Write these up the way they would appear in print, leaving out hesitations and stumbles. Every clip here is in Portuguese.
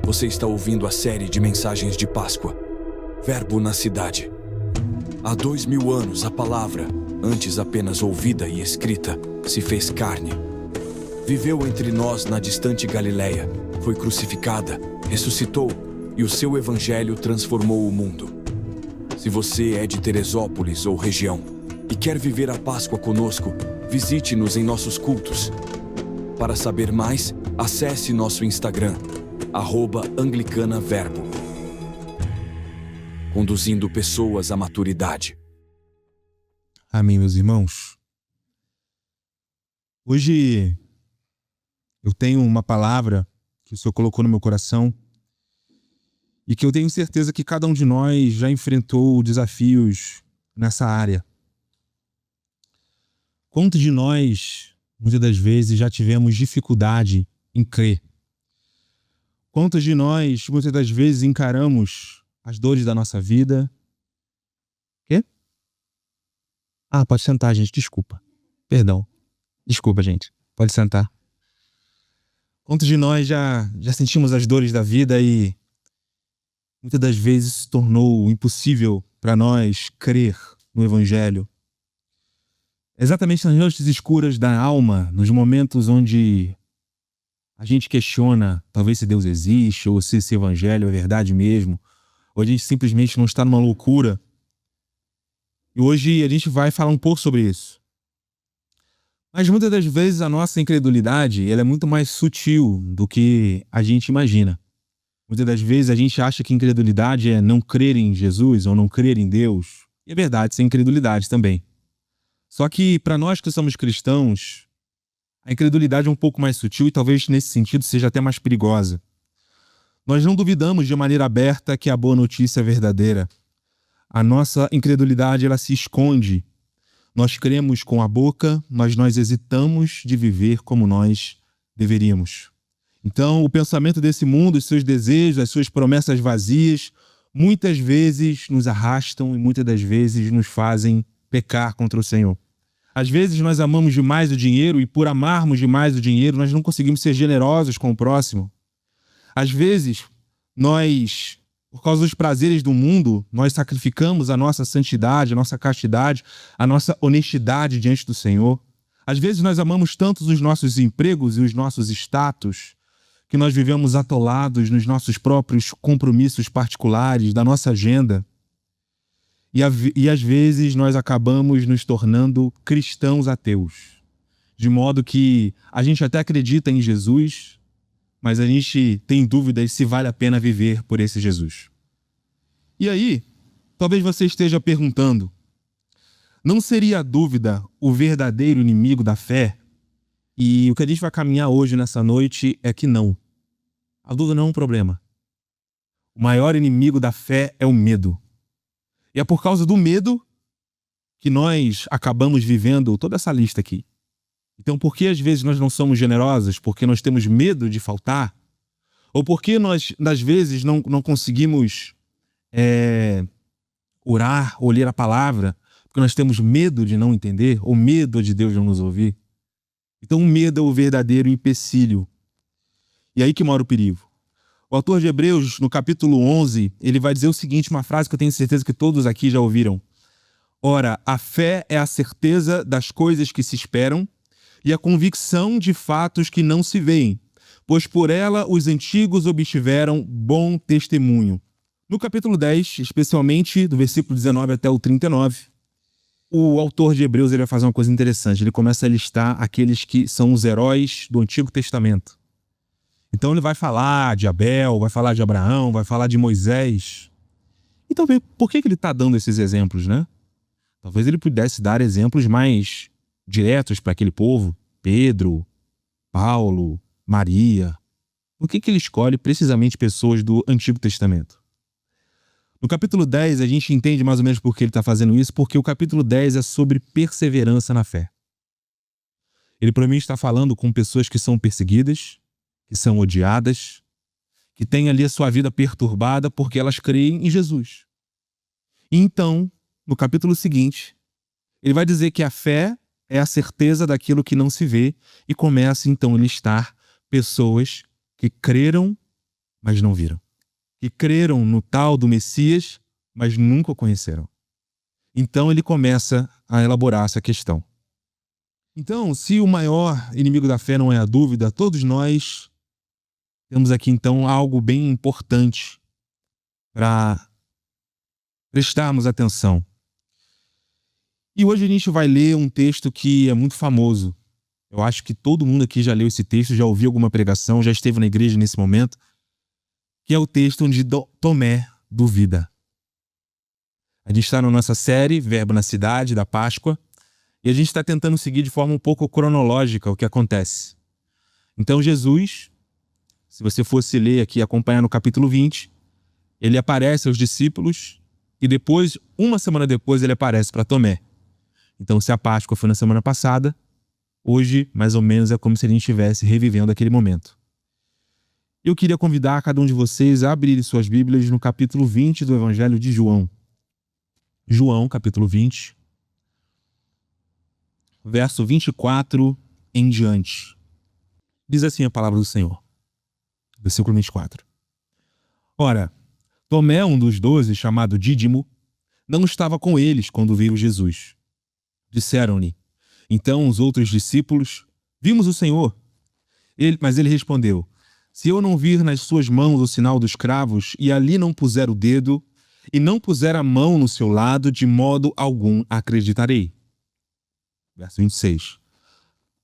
Você está ouvindo a série de mensagens de Páscoa, Verbo na Cidade. Há 2000 anos, a palavra, antes apenas ouvida e escrita, se fez carne. Viveu entre nós na distante Galileia, foi crucificada, ressuscitou e o seu evangelho transformou o mundo. Se você é de Teresópolis ou região e quer viver a Páscoa conosco, visite-nos em nossos cultos. Para saber mais, acesse nosso Instagram, @anglicanaverbo. Conduzindo pessoas à maturidade. Amém, meus irmãos. Hoje eu tenho uma palavra que o Senhor colocou no meu coração e que eu tenho certeza que cada um de nós já enfrentou desafios nessa área. Quantos de nós, muitas das vezes, já tivemos dificuldade em crer? Quantos de nós, muitas das vezes, encaramos as dores da nossa vida? Quê? Pode sentar, gente, desculpa. Perdão. Desculpa, gente. Pode sentar. Quantos de nós já sentimos as dores da vida e muitas das vezes se tornou impossível para nós crer no Evangelho? Exatamente nas noites escuras da alma, nos momentos onde a gente questiona talvez se Deus existe ou se esse Evangelho é verdade mesmo, ou a gente simplesmente não está numa loucura. E hoje a gente vai falar um pouco sobre isso. Mas muitas das vezes a nossa incredulidade ela é muito mais sutil do que a gente imagina. Muitas das vezes a gente acha que incredulidade é não crer em Jesus ou não crer em Deus. E é verdade, isso é incredulidade também. Só que para nós que somos cristãos, a incredulidade é um pouco mais sutil e talvez nesse sentido seja até mais perigosa. Nós não duvidamos de maneira aberta que a boa notícia é verdadeira. A nossa incredulidade ela se esconde. Nós cremos com a boca, mas nós hesitamos de viver como nós deveríamos. Então, o pensamento desse mundo, os seus desejos, as suas promessas vazias, muitas vezes nos arrastam e muitas das vezes nos fazem pecar contra o Senhor. Às vezes nós amamos demais o dinheiro e por amarmos demais o dinheiro, nós não conseguimos ser generosos com o próximo. Às vezes, nós, por causa dos prazeres do mundo, nós sacrificamos a nossa santidade, a nossa castidade, a nossa honestidade diante do Senhor. Às vezes nós amamos tanto os nossos empregos e os nossos status, que nós vivemos atolados nos nossos próprios compromissos particulares, da nossa agenda. E às vezes nós acabamos nos tornando cristãos ateus. De modo que a gente até acredita em Jesus, mas a gente tem dúvidas se vale a pena viver por esse Jesus. E aí, talvez você esteja perguntando, não seria a dúvida o verdadeiro inimigo da fé? E o que a gente vai caminhar hoje nessa noite é que não. A dúvida não é um problema. O maior inimigo da fé é o medo. E é por causa do medo que nós acabamos vivendo toda essa lista aqui. Então, por que às vezes nós não somos generosos? Porque nós temos medo de faltar? Ou porque nós, às vezes, não conseguimos orar ou ler a palavra? Porque nós temos medo de não entender? Ou medo de Deus não nos ouvir? Então, o medo é o verdadeiro empecilho. E aí que mora o perigo. O autor de Hebreus, no capítulo 11, ele vai dizer o seguinte, uma frase que eu tenho certeza que todos aqui já ouviram. Ora, a fé é a certeza das coisas que se esperam e a convicção de fatos que não se veem, pois por ela os antigos obtiveram bom testemunho. No capítulo 10, especialmente do versículo 19 até o 39, o autor de Hebreus ele vai fazer uma coisa interessante. Ele começa a listar aqueles que são os heróis do Antigo Testamento. Então ele vai falar de Abel, vai falar de Abraão, vai falar de Moisés. Então por que ele está dando esses exemplos, né? Talvez ele pudesse dar exemplos mais diretos para aquele povo. Pedro, Paulo, Maria. Por que ele escolhe precisamente pessoas do Antigo Testamento? No capítulo 10 a gente entende mais ou menos por que ele está fazendo isso, porque o capítulo 10 é sobre perseverança na fé. Ele provavelmente está falando com pessoas que são perseguidas, que são odiadas, que têm ali a sua vida perturbada porque elas creem em Jesus. E então, no capítulo seguinte, ele vai dizer que a fé é a certeza daquilo que não se vê e começa então a listar pessoas que creram mas não viram. Que creram no tal do Messias, mas nunca o conheceram. Então ele começa a elaborar essa questão. Então, se o maior inimigo da fé não é a dúvida, todos nós temos aqui então algo bem importante para prestarmos atenção. E hoje a gente vai ler um texto que é muito famoso. Eu acho que todo mundo aqui já leu esse texto, já ouviu alguma pregação, já esteve na igreja nesse momento, que é o texto onde Tomé duvida. A gente está na nossa série Verbo na Cidade, da Páscoa, e a gente está tentando seguir de forma um pouco cronológica o que acontece. Então Jesus, se você fosse ler aqui e acompanhar no capítulo 20, ele aparece aos discípulos e depois, uma semana depois, ele aparece para Tomé. Então, se a Páscoa foi na semana passada, hoje, mais ou menos, é como se a gente estivesse revivendo aquele momento. Eu queria convidar cada um de vocês a abrirem suas Bíblias no capítulo 20 do Evangelho de João. João, capítulo 20, verso 24 em diante. Diz assim a palavra do Senhor. Versículo 24. Ora, Tomé, um dos 12, chamado Dídimo, não estava com eles quando viu Jesus. Disseram-lhe, então, os outros discípulos, vimos o Senhor. Mas ele respondeu, se eu não vir nas suas mãos o sinal dos cravos e ali não puser o dedo e não puser a mão no seu lado, de modo algum acreditarei. Verso 26.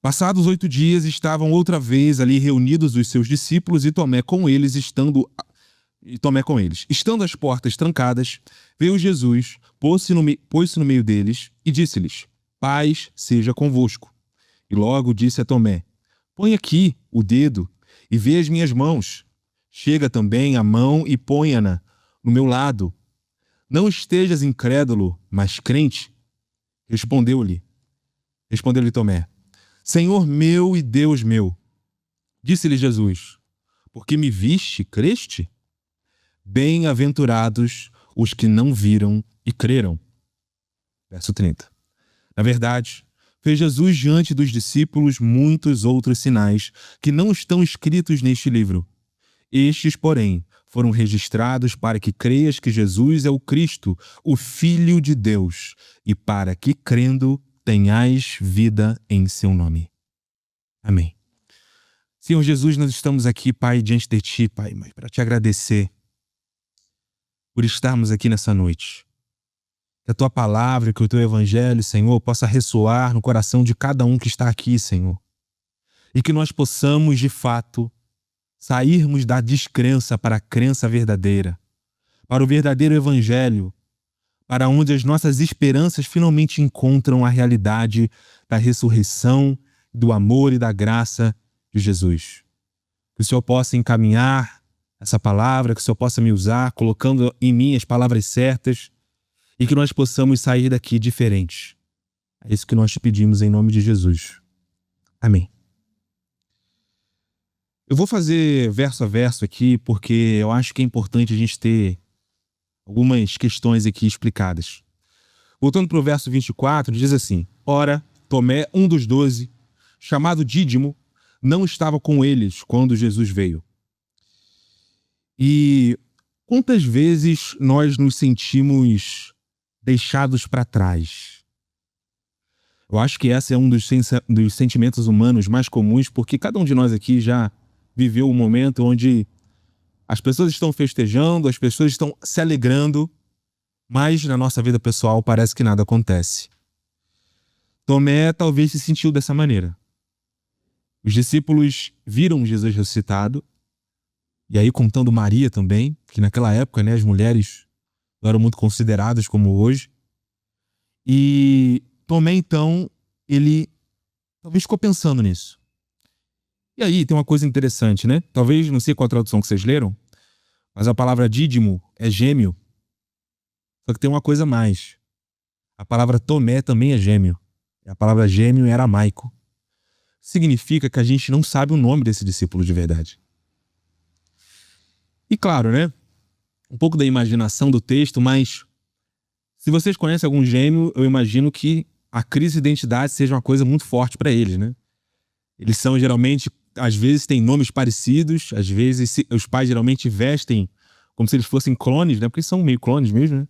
Passados 8 dias, estavam outra vez ali reunidos os seus discípulos e Tomé com eles. Estando as portas trancadas, veio Jesus, pôs-se no meio deles e disse-lhes, paz seja convosco. E logo disse a Tomé, põe aqui o dedo e vê as minhas mãos. Chega também a mão e ponha-na no meu lado. Não estejas incrédulo, mas crente. Respondeu-lhe Tomé, Senhor meu e Deus meu. Disse-lhe Jesus, porque me viste, creste? Bem-aventurados os que não viram e creram. Verso 30. Na verdade, fez Jesus diante dos discípulos muitos outros sinais que não estão escritos neste livro. Estes, porém, foram registrados para que creias que Jesus é o Cristo, o Filho de Deus, e para que, crendo, tenhais vida em seu nome. Amém. Senhor Jesus, nós estamos aqui, Pai, diante de Ti, Pai, para Te agradecer por estarmos aqui nessa noite. Que a Tua palavra, que o Teu Evangelho, Senhor, possa ressoar no coração de cada um que está aqui, Senhor. E que nós possamos, de fato, sairmos da descrença para a crença verdadeira, para o verdadeiro Evangelho, para onde as nossas esperanças finalmente encontram a realidade da ressurreição, do amor e da graça de Jesus. Que o Senhor possa encaminhar essa palavra, que o Senhor possa me usar, colocando em mim as palavras certas, e que nós possamos sair daqui diferentes. É isso que nós te pedimos em nome de Jesus. Amém. Eu vou fazer verso a verso aqui, porque eu acho que é importante a gente ter algumas questões aqui explicadas. Voltando para o verso 24, diz assim, ora, Tomé, um dos 12, chamado Dídimo, não estava com eles quando Jesus veio. E quantas vezes nós nos sentimos deixados para trás? Eu acho que esse é um dos sentimentos humanos mais comuns, porque cada um de nós aqui já viveu um momento onde as pessoas estão festejando, as pessoas estão se alegrando, mas na nossa vida pessoal parece que nada acontece. Tomé talvez se sentiu dessa maneira. Os discípulos viram Jesus ressuscitado, e aí contando Maria também, que naquela época, né, as mulheres não eram muito consideradas como hoje. E Tomé, então, ele talvez ficou pensando nisso. E aí tem uma coisa interessante, né? Talvez, não sei qual a tradução que vocês leram, mas a palavra dídimo é gêmeo. Só que tem uma coisa a mais. A palavra Tomé também é gêmeo. A palavra gêmeo é aramaico. Significa que a gente não sabe o nome desse discípulo de verdade. E claro, né? Um pouco da imaginação do texto, mas se vocês conhecem algum gêmeo, eu imagino que a crise de identidade seja uma coisa muito forte para eles, né? Eles são geralmente às vezes têm nomes parecidos, às vezes os pais geralmente vestem como se eles fossem clones, né? Porque são meio clones mesmo, né?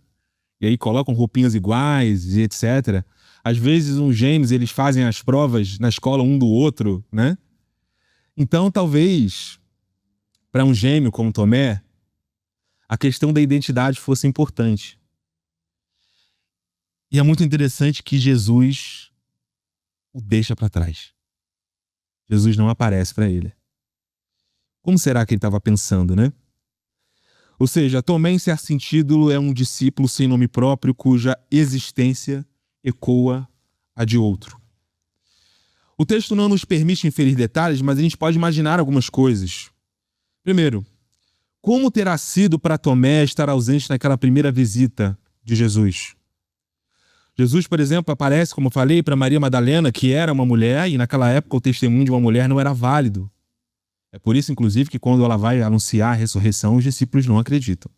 E aí colocam roupinhas iguais e etc. Às vezes uns gêmeos, eles fazem as provas na escola um do outro, né? Então, talvez, para um gêmeo como Tomé, a questão da identidade fosse importante. E é muito interessante que Jesus o deixa para trás. Jesus não aparece para ele. Como será que ele estava pensando, né? Ou seja, Tomé, em certo sentido, é um discípulo sem nome próprio, cuja existência ecoa a de outro. O texto não nos permite inferir detalhes, mas a gente pode imaginar algumas coisas. Primeiro, como terá sido para Tomé estar ausente naquela primeira visita de Jesus? Jesus, por exemplo, aparece, como eu falei, para Maria Madalena, que era uma mulher, e naquela época o testemunho de uma mulher não era válido. É por isso, inclusive, que quando ela vai anunciar a ressurreição, os discípulos não acreditam.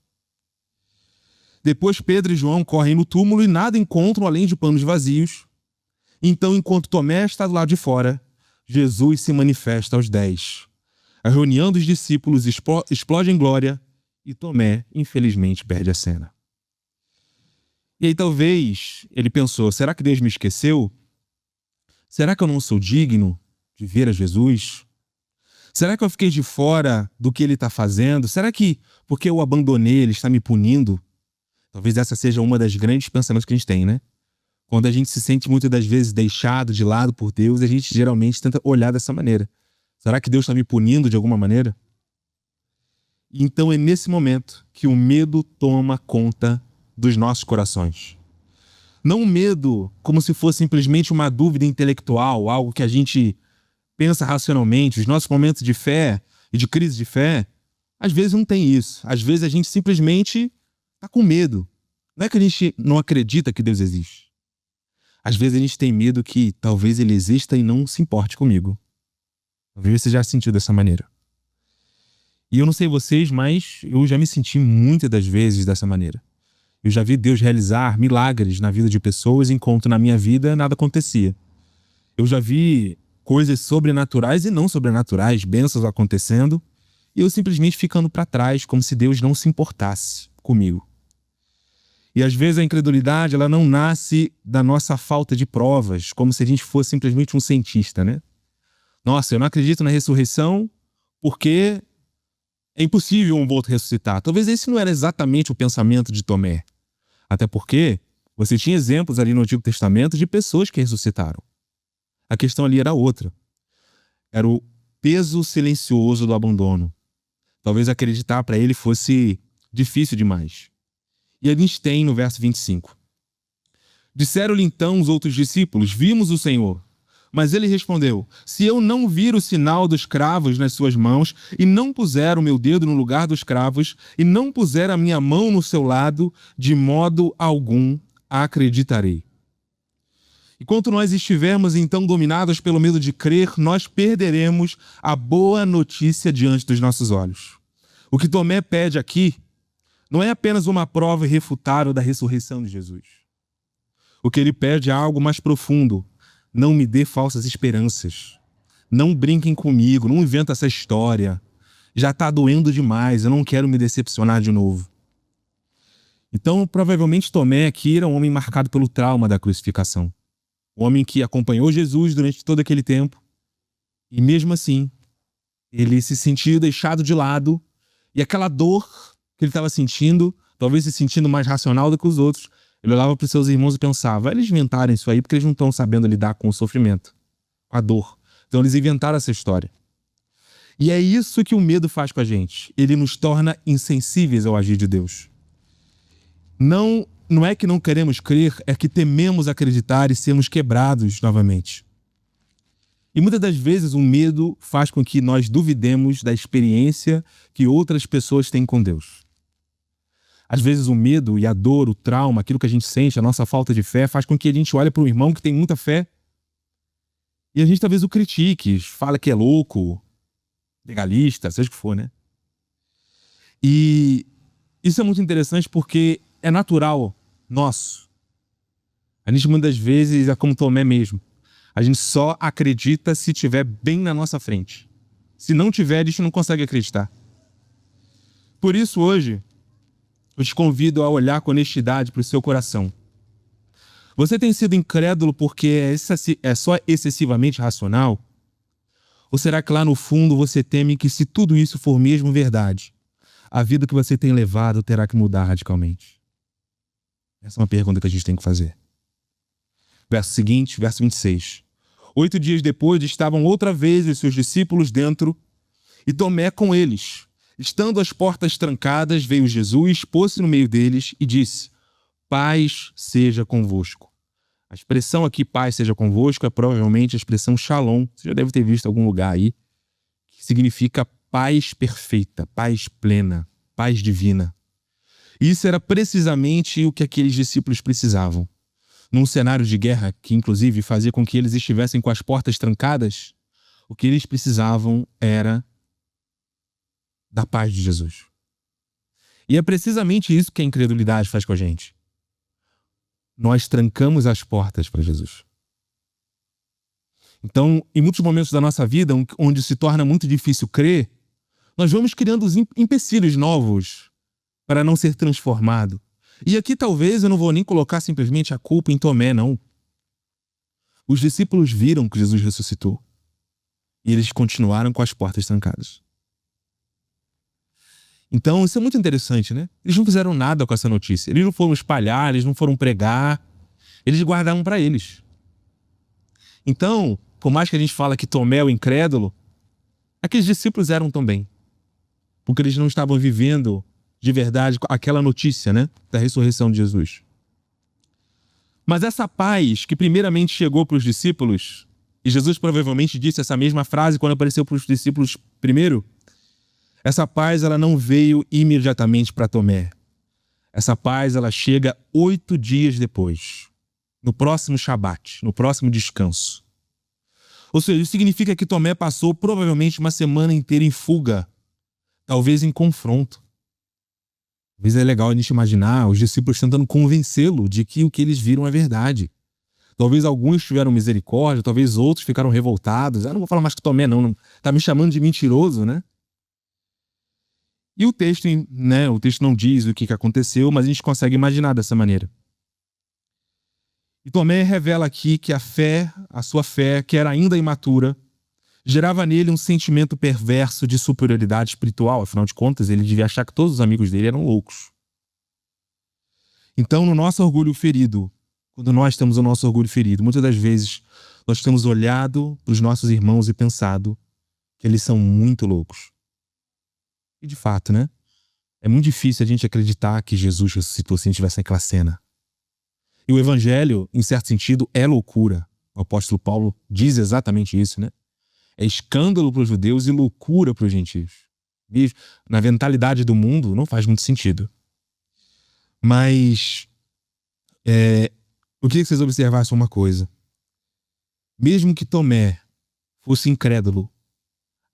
Depois, Pedro e João correm no túmulo e nada encontram além de panos vazios. Então, enquanto Tomé está do lado de fora, Jesus se manifesta aos 10. A reunião dos discípulos explode em glória e Tomé, infelizmente, perde a cena. E aí talvez ele pensou, será que Deus me esqueceu? Será que eu não sou digno de ver a Jesus? Será que eu fiquei de fora do que ele está fazendo? Será que porque eu abandonei ele está me punindo? Talvez essa seja uma das grandes pensamentos que a gente tem, né? Quando a gente se sente muitas das vezes deixado de lado por Deus, a gente geralmente tenta olhar dessa maneira. Será que Deus está me punindo de alguma maneira? Então é nesse momento que o medo toma conta dos nossos corações. Não o medo como se fosse simplesmente uma dúvida intelectual, algo que a gente pensa racionalmente. Os nossos momentos de fé e de crise de fé, às vezes não tem isso. Às vezes a gente simplesmente está com medo. Não é que a gente não acredita que Deus existe. Às vezes a gente tem medo que talvez ele exista e não se importe comigo. Talvez você já sentiu dessa maneira. E eu não sei vocês, mas eu já me senti muitas das vezes dessa maneira. Eu já vi Deus realizar milagres na vida de pessoas, enquanto na minha vida nada acontecia. Eu já vi coisas sobrenaturais e não sobrenaturais, bênçãos acontecendo, e eu simplesmente ficando para trás, como se Deus não se importasse comigo. E às vezes a incredulidade, ela não nasce da nossa falta de provas, como se a gente fosse simplesmente um cientista, né? Nossa, eu não acredito na ressurreição porque é impossível um morto ressuscitar. Talvez esse não era exatamente o pensamento de Tomé. Até porque você tinha exemplos ali no Antigo Testamento de pessoas que ressuscitaram. A questão ali era outra. Era o peso silencioso do abandono. Talvez acreditar para ele fosse difícil demais. E a gente tem no verso 25. Disseram-lhe então os outros discípulos, vimos o Senhor. Mas ele respondeu, se eu não vir o sinal dos cravos nas suas mãos, e não puser o meu dedo no lugar dos cravos, e não puser a minha mão no seu lado, de modo algum acreditarei. Enquanto nós estivermos então dominados pelo medo de crer, nós perderemos a boa notícia diante dos nossos olhos. O que Tomé pede aqui não é apenas uma prova irrefutável da ressurreição de Jesus. O que ele pede é algo mais profundo. Não me dê falsas esperanças. Não brinquem comigo, não inventa essa história. Já está doendo demais, eu não quero me decepcionar de novo. Então, provavelmente Tomé aqui era um homem marcado pelo trauma da crucificação. Um homem que acompanhou Jesus durante todo aquele tempo. E mesmo assim, ele se sentiu deixado de lado. E aquela dor que ele estava sentindo, talvez se sentindo mais racional do que os outros, ele olhava para os seus irmãos e pensava, eles inventaram isso aí porque eles não estão sabendo lidar com o sofrimento, com a dor. Então eles inventaram essa história. E é isso que o medo faz com a gente. Ele nos torna insensíveis ao agir de Deus. Não é que não queremos crer, é que tememos acreditar e sermos quebrados novamente. E muitas das vezes o medo faz com que nós duvidemos da experiência que outras pessoas têm com Deus. Às vezes o medo e a dor, o trauma, aquilo que a gente sente, a nossa falta de fé, faz com que a gente olhe para um irmão que tem muita fé e a gente talvez o critique, fala que é louco, legalista, seja o que for, né? E isso é muito interessante porque é natural nosso. A gente muitas vezes é como Tomé mesmo. A gente só acredita se estiver bem na nossa frente. Se não tiver, a gente não consegue acreditar. Por isso, hoje, eu te convido a olhar com honestidade para o seu coração. Você tem sido incrédulo porque é só excessivamente racional? Ou será que lá no fundo você teme que, se tudo isso for mesmo verdade, a vida que você tem levado terá que mudar radicalmente? Essa é uma pergunta que a gente tem que fazer. Verso seguinte, verso 26. 8 dias depois, estavam outra vez os seus discípulos dentro e Tomé com eles. Estando as portas trancadas, veio Jesus, pôs-se no meio deles e disse: paz seja convosco. A expressão aqui, paz seja convosco, é provavelmente a expressão shalom. Você já deve ter visto em algum lugar aí, que significa paz perfeita, paz plena, paz divina. Isso era precisamente o que aqueles discípulos precisavam. Num cenário de guerra que, inclusive, fazia com que eles estivessem com as portas trancadas, o que eles precisavam era da paz de Jesus. E é precisamente isso que a incredulidade faz com a gente. Nós trancamos as portas para Jesus. Então, em muitos momentos da nossa vida, onde se torna muito difícil crer, nós vamos criando os empecilhos novos para não ser transformado. E aqui talvez eu não vou nem colocar simplesmente a culpa em Tomé, não. Os discípulos viram que Jesus ressuscitou. E eles continuaram com as portas trancadas. Então, isso é muito interessante, né? Eles não fizeram nada com essa notícia. Eles não foram espalhar, eles não foram pregar. Eles guardaram para eles. Então, por mais que a gente fale que Tomé é o incrédulo, aqueles discípulos eram também. Porque eles não estavam vivendo de verdade aquela notícia, né, da ressurreição de Jesus. Mas essa paz que primeiramente chegou para os discípulos, e Jesus provavelmente disse essa mesma frase quando apareceu para os discípulos primeiro, essa paz ela não veio imediatamente para Tomé. Essa paz ela chega 8 dias depois, no próximo Shabat, no próximo descanso. Ou seja, isso significa que Tomé passou provavelmente uma semana inteira em fuga, talvez em confronto. Talvez é legal a gente imaginar os discípulos tentando convencê-lo de que o que eles viram é verdade. Talvez alguns tiveram misericórdia, talvez outros ficaram revoltados. Não vou falar mais que Tomé, não. Tá me chamando de mentiroso, né? E o texto não diz o que aconteceu, mas a gente consegue imaginar dessa maneira. E Tomé revela aqui que a sua fé, que era ainda imatura, gerava nele um sentimento perverso de superioridade espiritual. Afinal de contas, ele devia achar que todos os amigos dele eram loucos. Então, no nosso orgulho ferido, quando nós temos o nosso orgulho ferido, muitas das vezes nós temos olhado para os nossos irmãos e pensado que eles são muito loucos. E de fato, né? É muito difícil a gente acreditar que Jesus ressuscitou se a gente tivesse naquela cena. E o evangelho, em certo sentido, é loucura. O apóstolo Paulo diz exatamente isso, né? É escândalo para os judeus e loucura para os gentios. Na mentalidade do mundo não faz muito sentido. Mas eu queria que vocês observassem uma coisa. Mesmo que Tomé fosse incrédulo,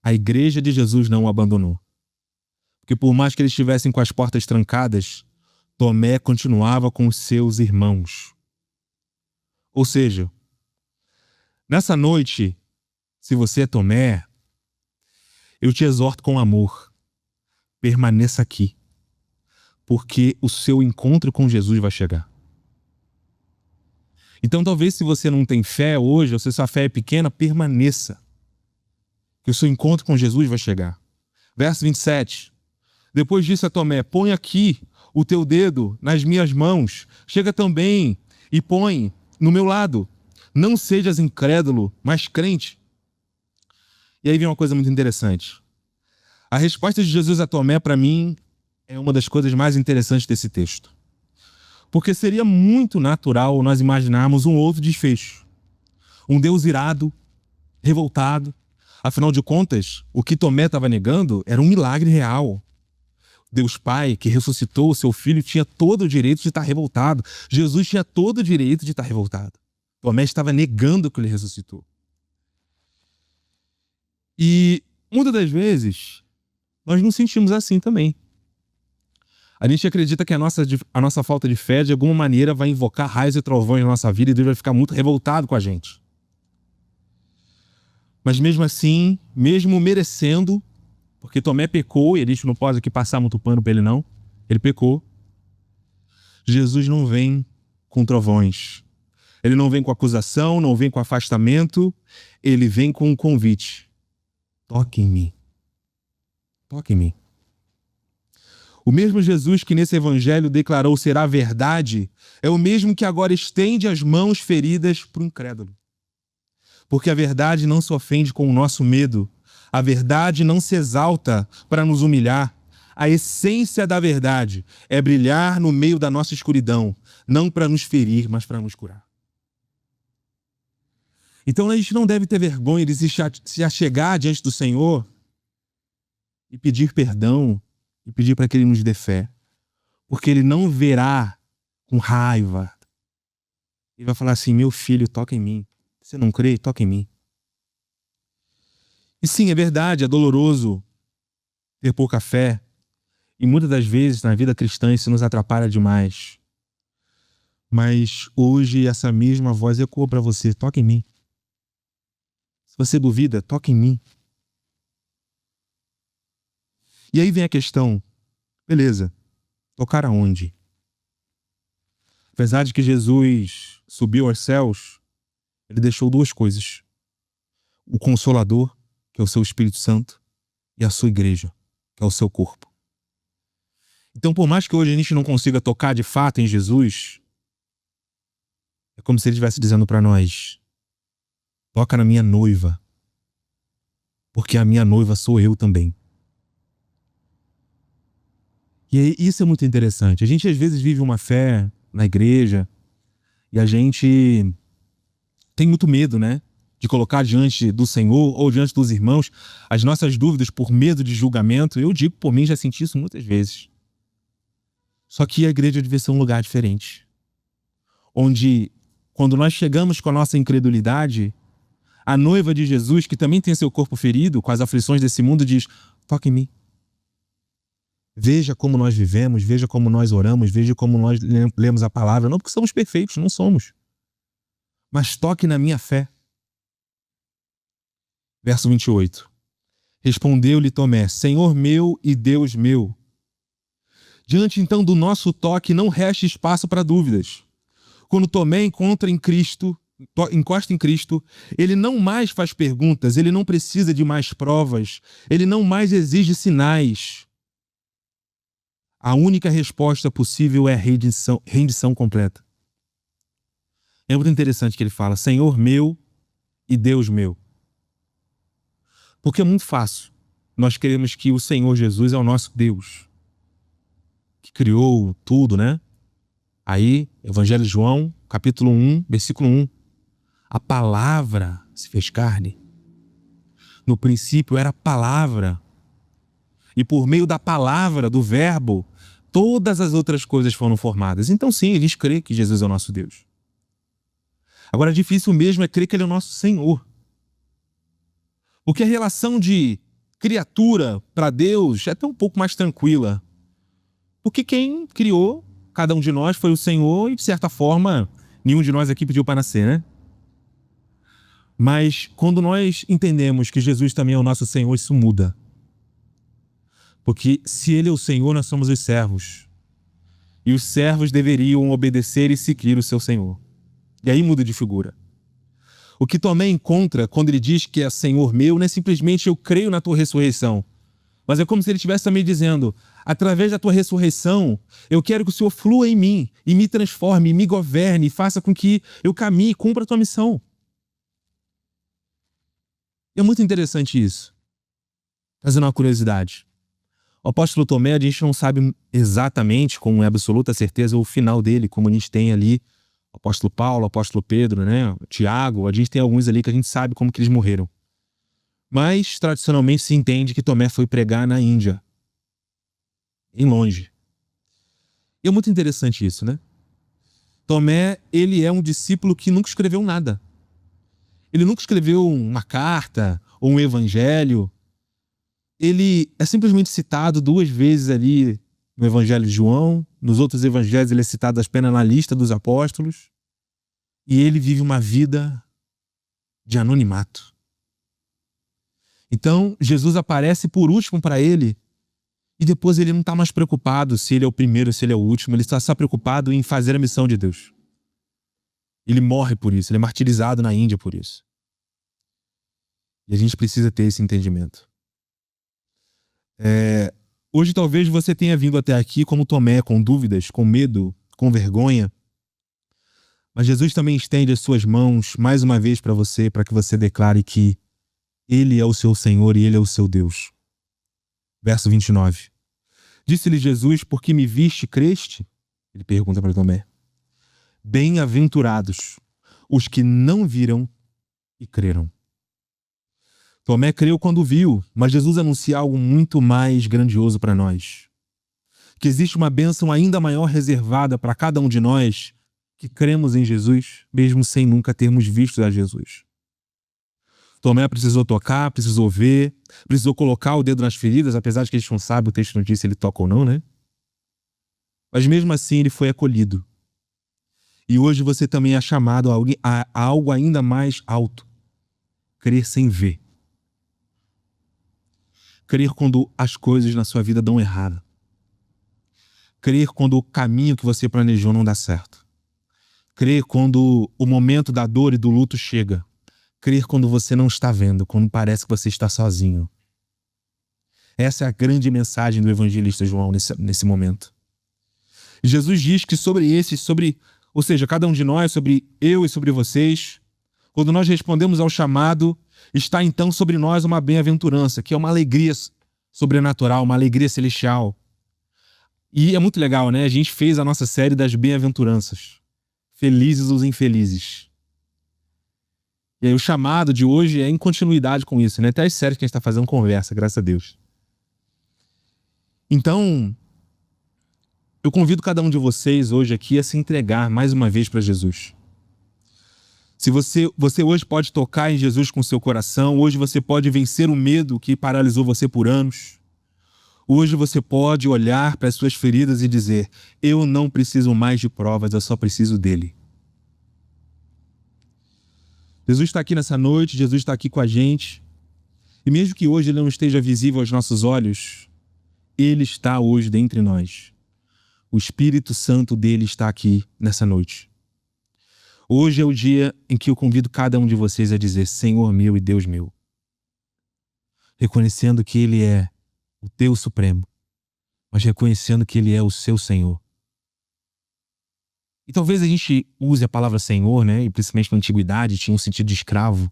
a igreja de Jesus não o abandonou. Porque por mais que eles estivessem com as portas trancadas, Tomé continuava com os seus irmãos. Ou seja, nessa noite, se você é Tomé, eu te exorto com amor. Permaneça aqui. Porque o seu encontro com Jesus vai chegar. Então talvez se você não tem fé hoje, ou se sua fé é pequena, permaneça. Que o seu encontro com Jesus vai chegar. Verso 27. Depois disso a Tomé: põe aqui o teu dedo nas minhas mãos. Chega também e põe no meu lado. Não sejas incrédulo, mas crente. E aí vem uma coisa muito interessante. A resposta de Jesus a Tomé, para mim, é uma das coisas mais interessantes desse texto. Porque seria muito natural nós imaginarmos um outro desfecho. Um Deus irado, revoltado. Afinal de contas, o que Tomé estava negando era um milagre real. Deus Pai, que ressuscitou o seu filho, tinha todo o direito de estar revoltado. Jesus tinha todo o direito de estar revoltado. Tomé estava negando que ele ressuscitou. E muitas das vezes, nós nos sentimos assim também. A gente acredita que a nossa falta de fé, de alguma maneira, vai invocar raios e trovões na nossa vida e Deus vai ficar muito revoltado com a gente. Mas mesmo assim, mesmo merecendo, porque Tomé pecou, e a gente não pode aqui passar muito pano para ele não, ele pecou. Jesus não vem com trovões. Ele não vem com acusação, não vem com afastamento, ele vem com um convite. Toque em mim. Toque em mim. O mesmo Jesus que nesse evangelho declarou ser a verdade, é o mesmo que agora estende as mãos feridas para o incrédulo. Porque a verdade não se ofende com o nosso medo. A verdade não se exalta para nos humilhar. A essência da verdade é brilhar no meio da nossa escuridão, não para nos ferir, mas para nos curar. Então a gente não deve ter vergonha de se achegar diante do Senhor e pedir perdão e pedir para que Ele nos dê fé. Porque Ele não verá com raiva. Ele vai falar assim: meu filho, toca em mim. Você não crê? Toca em mim. E sim, é verdade, é doloroso ter pouca fé. E muitas das vezes na vida cristã isso nos atrapalha demais. Mas hoje essa mesma voz ecoa para você: toca em mim. Se você duvida, toca em mim. E aí vem a questão: beleza, tocar aonde? Apesar de que Jesus subiu aos céus, Ele deixou duas coisas: o Consolador, que é o seu Espírito Santo, e a sua igreja, que é o seu corpo. Então, por mais que hoje a gente não consiga tocar de fato em Jesus, é como se Ele estivesse dizendo para nós: toca na minha noiva, porque a minha noiva sou eu também. E isso é muito interessante. A gente às vezes vive uma fé na igreja e a gente tem muito medo, né? De colocar diante do Senhor ou diante dos irmãos as nossas dúvidas por medo de julgamento. Eu digo, por mim, já senti isso muitas vezes. Só que a igreja deve ser um lugar diferente. Onde, quando nós chegamos com a nossa incredulidade, a noiva de Jesus, que também tem seu corpo ferido com as aflições desse mundo, diz: toque em mim. Veja como nós vivemos, veja como nós oramos, veja como nós lemos a palavra. Não porque somos perfeitos, não somos. Mas toque na minha fé. Verso 28. Respondeu-lhe Tomé: Senhor meu e Deus meu. Diante então do nosso toque não resta espaço para dúvidas. Quando Tomé encosta em Cristo, ele não mais faz perguntas, ele não precisa de mais provas, ele não mais exige sinais. A única resposta possível é rendição completa. É muito interessante que ele fala: Senhor meu e Deus meu. Porque é muito fácil. Nós queremos que o Senhor Jesus é o nosso Deus, que criou tudo, né? Aí, Evangelho de João, capítulo 1, versículo 1. A palavra se fez carne. No princípio era a palavra. E por meio da palavra, do verbo, todas as outras coisas foram formadas. Então sim, eles creem que Jesus é o nosso Deus. Agora, difícil mesmo é crer que Ele é o nosso Senhor. Porque a relação de criatura para Deus é até um pouco mais tranquila. Porque quem criou cada um de nós foi o Senhor e, de certa forma, nenhum de nós aqui pediu para nascer, né? Mas quando nós entendemos que Jesus também é o nosso Senhor, isso muda. Porque se Ele é o Senhor, nós somos os servos. E os servos deveriam obedecer e seguir o seu Senhor. E aí muda de figura. O que Tomé encontra quando ele diz que é Senhor meu, não é simplesmente eu creio na tua ressurreição. Mas é como se ele estivesse também dizendo: através da tua ressurreição, eu quero que o Senhor flua em mim e me transforme, me governe e faça com que eu caminhe e cumpra a tua missão. É muito interessante isso. Trazendo uma curiosidade. O apóstolo Tomé, a gente não sabe exatamente, com absoluta certeza, o final dele, como a gente tem ali o apóstolo Paulo, o apóstolo Pedro, né? Tiago, a gente tem alguns ali que a gente sabe como que eles morreram. Mas, tradicionalmente, se entende que Tomé foi pregar na Índia, em longe. E é muito interessante isso, né? Tomé, ele é um discípulo que nunca escreveu nada. Ele nunca escreveu uma carta ou um evangelho. Ele é simplesmente citado 2 vezes ali no Evangelho de João. Nos outros evangelhos ele é citado apenas na lista dos apóstolos. E ele vive uma vida de anonimato. Então, Jesus aparece por último para ele e depois ele não está mais preocupado se ele é o primeiro, se ele é o último. Ele está só preocupado em fazer a missão de Deus. Ele morre por isso, ele é martirizado na Índia por isso. E a gente precisa ter esse entendimento. Hoje talvez você tenha vindo até aqui como Tomé, com dúvidas, com medo, com vergonha. Mas Jesus também estende as suas mãos mais uma vez para você, para que você declare que Ele é o seu Senhor e Ele é o seu Deus. Verso 29. Disse-lhe Jesus: por que me viste, creste? Ele pergunta para Tomé. Bem-aventurados os que não viram e creram. Tomé creu quando viu, mas Jesus anuncia algo muito mais grandioso para nós. Que existe uma bênção ainda maior reservada para cada um de nós que cremos em Jesus, mesmo sem nunca termos visto a Jesus. Tomé precisou tocar, precisou ver, precisou colocar o dedo nas feridas, apesar de que a gente não sabe, o texto não diz se ele toca ou não, né? Mas mesmo assim ele foi acolhido. E hoje você também é chamado a algo ainda mais alto. Crer sem ver. Crer quando as coisas na sua vida dão errado. Crer quando o caminho que você planejou não dá certo. Crer quando o momento da dor e do luto chega. Crer quando você não está vendo, quando parece que você está sozinho. Essa é a grande mensagem do evangelista João nesse momento. Jesus diz que ou seja, cada um de nós, sobre eu e sobre vocês, quando nós respondemos ao chamado, está então sobre nós uma bem-aventurança, que é uma alegria sobrenatural, uma alegria celestial. E é muito legal, né? A gente fez a nossa série das bem-aventuranças. Felizes os infelizes. E aí o chamado de hoje é em continuidade com isso, né? Até as séries que a gente está fazendo conversa, graças a Deus. Então, eu convido cada um de vocês hoje aqui a se entregar mais uma vez para Jesus. Se você hoje pode tocar em Jesus com seu coração, hoje você pode vencer o medo que paralisou você por anos. Hoje você pode olhar para as suas feridas e dizer: eu não preciso mais de provas, eu só preciso dele. Jesus está aqui nessa noite, Jesus está aqui com a gente. E mesmo que hoje ele não esteja visível aos nossos olhos, ele está hoje dentre nós. O Espírito Santo dele está aqui nessa noite. Hoje é o dia em que eu convido cada um de vocês a dizer: Senhor meu e Deus meu. Reconhecendo que Ele é o teu Supremo, mas reconhecendo que Ele é o seu Senhor. E talvez a gente use a palavra Senhor, né? E principalmente na antiguidade tinha um sentido de escravo.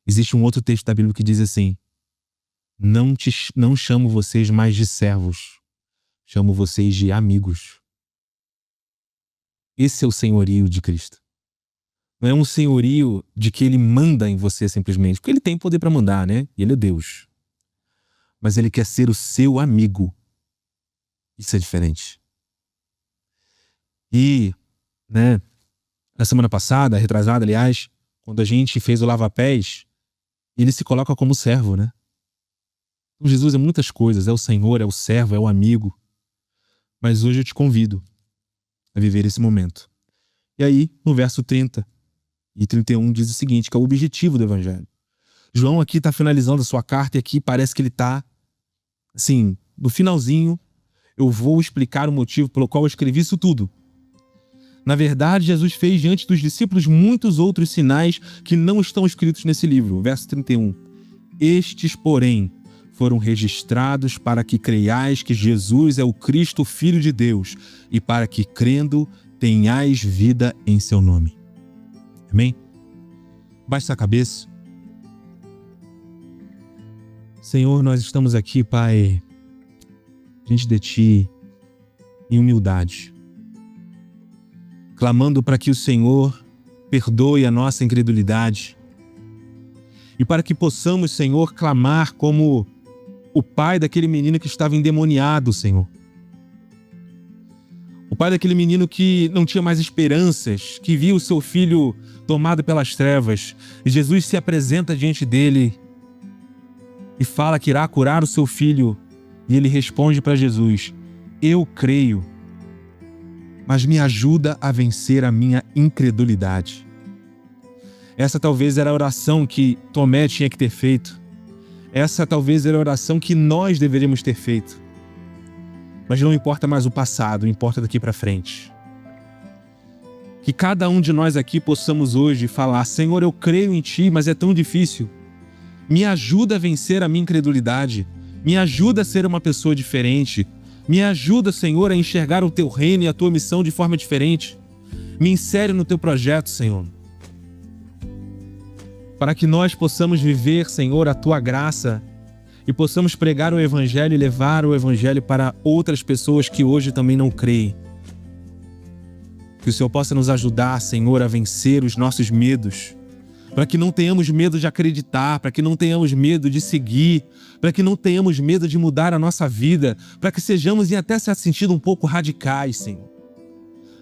Existe um outro texto da Bíblia que diz assim: não chamo vocês mais de servos, chamo vocês de amigos. Esse é o senhorio de Cristo. Não é um senhorio de que ele manda em você simplesmente, porque ele tem poder para mandar, né? E ele é Deus. Mas ele quer ser o seu amigo. Isso é diferente. E, né, na semana passada, retrasada, aliás, quando a gente fez o lava-pés, ele se coloca como servo, né? Então, Jesus é muitas coisas, é o Senhor, é o servo, é o amigo. Mas hoje eu te convido a viver esse momento. E aí, no verso 30 e 31 diz o seguinte, que é o objetivo do Evangelho. João aqui está finalizando a sua carta e aqui parece que ele está, assim, no finalzinho, eu vou explicar o motivo pelo qual eu escrevi isso tudo. Na verdade, Jesus fez diante dos discípulos muitos outros sinais que não estão escritos nesse livro. Verso 31. Estes, porém, foram registrados para que creiais que Jesus é o Cristo, Filho de Deus, e para que, crendo, tenhais vida em seu nome. Amém? Baixe a cabeça. Senhor, nós estamos aqui, Pai, diante de Ti, em humildade, clamando para que o Senhor perdoe a nossa incredulidade e para que possamos, Senhor, clamar como o pai daquele menino que estava endemoniado, Senhor. O pai daquele menino que não tinha mais esperanças, que viu o seu filho tomado pelas trevas. E Jesus se apresenta diante dele e fala que irá curar o seu filho. E ele responde para Jesus: eu creio, mas me ajuda a vencer a minha incredulidade. Essa talvez era a oração que Tomé tinha que ter feito. Essa talvez era a oração que nós deveríamos ter feito. Mas não importa mais o passado, importa daqui para frente. Que cada um de nós aqui possamos hoje falar: Senhor, eu creio em Ti, mas é tão difícil. Me ajuda a vencer a minha incredulidade. Me ajuda a ser uma pessoa diferente. Me ajuda, Senhor, a enxergar o Teu reino e a Tua missão de forma diferente. Me insere no Teu projeto, Senhor. Para que nós possamos viver, Senhor, a Tua graça e possamos pregar o Evangelho e levar o Evangelho para outras pessoas que hoje também não creem. Que o Senhor possa nos ajudar, Senhor, a vencer os nossos medos, para que não tenhamos medo de acreditar, para que não tenhamos medo de seguir, para que não tenhamos medo de mudar a nossa vida, para que sejamos, em até certo sentido, um pouco radicais, Senhor.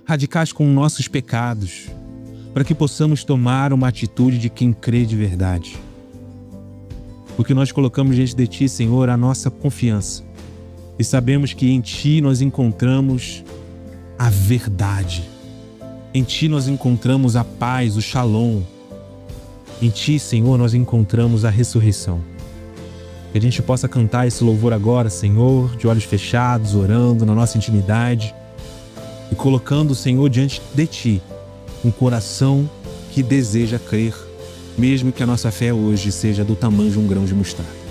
Radicais com nossos pecados, para que possamos tomar uma atitude de quem crê de verdade. Porque nós colocamos diante de Ti, Senhor, a nossa confiança e sabemos que em Ti nós encontramos a verdade. Em Ti nós encontramos a paz, o shalom. Em Ti, Senhor, nós encontramos a ressurreição. Que a gente possa cantar esse louvor agora, Senhor, de olhos fechados, orando na nossa intimidade e colocando, Senhor, diante de Ti um coração que deseja crer, mesmo que a nossa fé hoje seja do tamanho de um grão de mostarda.